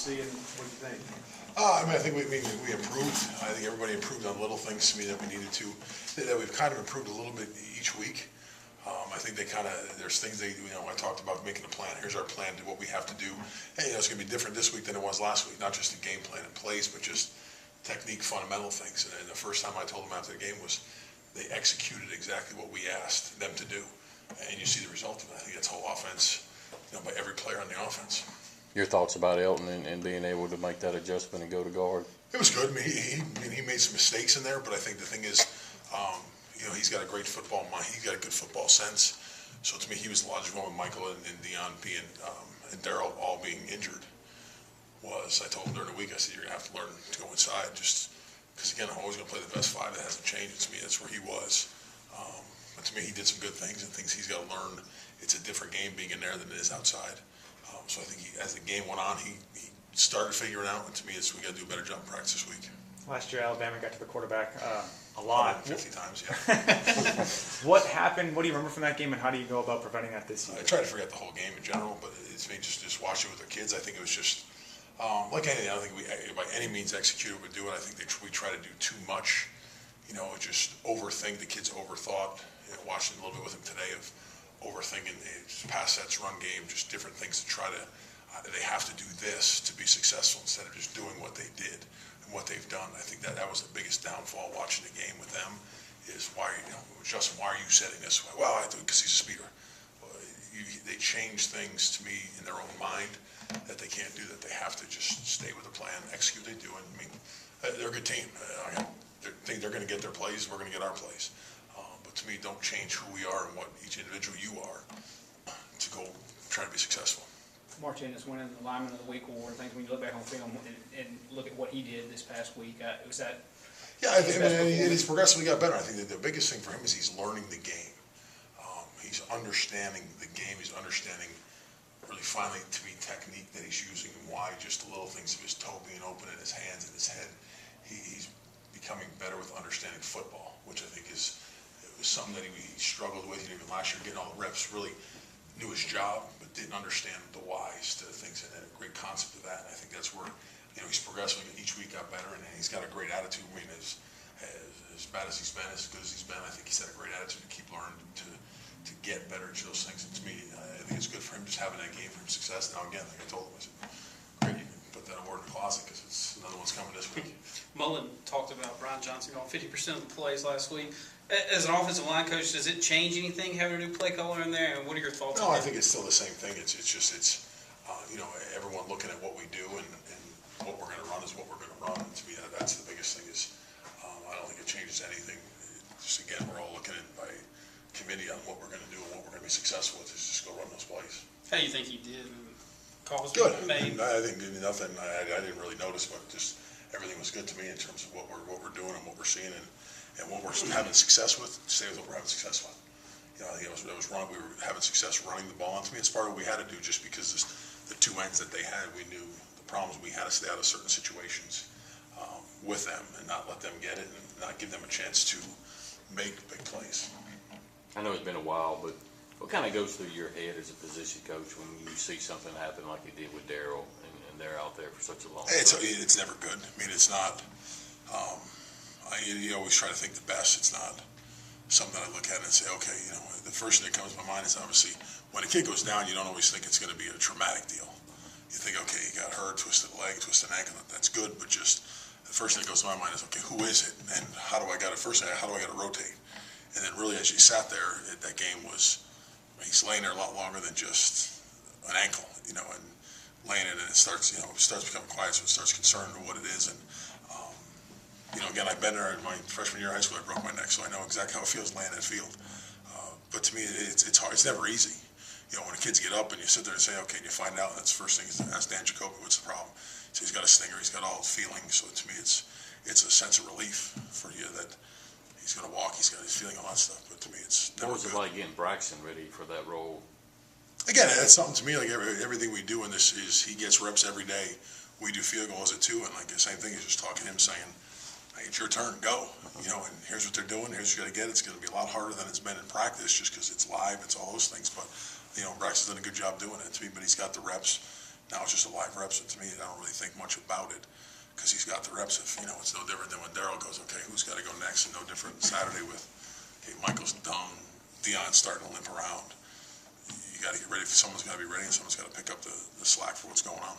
see, and what do you think? I think we improved. I think everybody improved on little things to me that we needed to, that we've kind of improved a little bit each week. I think there's things I talked about making a plan. Here's our plan to what we have to do. And, it's going to be different this week than it was last week, not just the game plan and plays, but just technique, fundamental things. And the first time I told them after the game was they executed exactly what we asked them to do. And you see the result of it. I think that's whole offense, by every player on the offense. Your thoughts about Elton and being able to make that adjustment and go to guard? It was good. I mean, he made some mistakes in there, but I think the thing is, he's got a great football mind. He's got a good football sense. So to me, he was the logical one with Michael and Dion being, and Daryl all being injured. I told him during the week, I said, you're going to have to learn to go inside just because, again, I'm always going to play the best five. That hasn't changed. To me, that's where he was. But to me, he did some good things and things he's got to learn. It's a different game being in there than it is outside. So I think as the game went on, he started figuring out. And to me, we got to do a better job in practice this week. Last year, Alabama got to the quarterback a lot. 50 times, yeah. What happened? What do you remember from that game, and how do you go about preventing that this year? I try to forget the whole game in general, but it's me just watch it with the kids. I think it was just like anything. I don't think we by any means executed what we do, and I think we try to do too much. Just overthink. The kids overthought. Watching a little bit with them today of overthinking pass sets, run game, just different things to try to. They have to do this to be successful instead of just doing what they did and what they've done. I think that was the biggest downfall watching the game with them is why, Justin, why are you setting this way? Well, I do it because he's a speeder. They change things to me in their own mind that they can't do that. They have to just stay with the plan, execute what they do. And I mean, they're a good team. I think they're going to get their plays. We're going to get our plays. But to me, don't change who we are and what each individual you are to go try to be successful. Martinez winning the Lineman of the Week award. I think when you look back on film and look at what he did this past week, was that? Yeah, I think he's progressively got better. I think that the biggest thing for him is he's learning the game. He's understanding the game. He's understanding really finally to me technique that he's using and why just the little things of his toe being open and his hands and his head. He's becoming better with understanding football, which I think is something that he struggled with. Even last year, getting all the reps, really knew his job, but didn't understand the whys to the things. And a great concept of that. And I think that's where he's progressing. Each week got better, and he's got a great attitude. I mean, as bad as he's been, as good as he's been, I think he's had a great attitude to keep learning to get better at those things. And to me, I think it's good for him just having that game for him success. Now again, like I told him, I said, great, you can put that award in the closet because it's another one's coming this week. Mullen talked about Brian Johnson going 50% of the plays last week. As an offensive line coach, does it change anything having a new play caller in there? And what are your thoughts on that? No, I think it's still the same thing. It's everyone looking at what we do and what we're going to run is what we're going to run. And to me, that's the biggest thing is I don't think it changes anything. Just again, we're all looking at by committee on what we're going to do and what we're going to be successful with is just go run those plays. How do you think he did? Good. I think nothing. I didn't really notice, but just everything was good to me in terms of what we're doing and what we're seeing and what we're having success with. Stay with what we're having success with. I think it was wrong. We were having success running the ball. And to me, it's part of what we had to do just because the two ends that they had, we knew the problems. We had to stay out of certain situations with them and not let them get it and not give them a chance to make big plays. I know it's been a while, but what kind of goes through your head as a position coach when you see something happen like it did with Daryl and they're out there for such a long time? It's never good. I mean, it's not. You always try to think the best. It's not something that I look at and say, okay, the first thing that comes to my mind is obviously when a kid goes down, you don't always think it's going to be a traumatic deal. You think, okay, he got hurt, twisted a leg, twisted an ankle, that's good, but just the first thing that goes to my mind is, okay, who is it? And how do I got to rotate? And then really as you sat there, that game was, he's laying there a lot longer than just an ankle, and laying it and it starts becoming quiet, so it starts concerning to what it is. And, again, I've been there in my freshman year of high school, I broke my neck, so I know exactly how it feels laying in that field. But to me, it's hard. It's never easy. When the kids get up and you sit there and say, okay, and you find out, that's the first thing is to ask Dan Jacoby, what's the problem? So he's got a stinger, he's got all his feelings. So to me, it's a sense of relief for you that he's going to walk, he's feeling all that stuff. But to me, it's never What was it like getting Braxton ready for that role? Again, that's something to me, like everything we do in this is he gets reps every day. We do field goals at 2, and like the same thing is just talking to him saying, hey, it's your turn, go. And here's what they're doing, here's what you got to get. It's going to be a lot harder than it's been in practice just because it's live, it's all those things. But, Braxton's done a good job doing it to me, but he's got the reps. Now it's just a live reps, and to me, I don't really think much about it because he's got the reps. If you know, it's no different than when Daryl goes, okay, who's got to go next, and no different Saturday with, okay, Michael's done, Dion's starting to limp around. You got to get ready. Someone's got to be ready, and someone's got to pick up the slack for what's going on.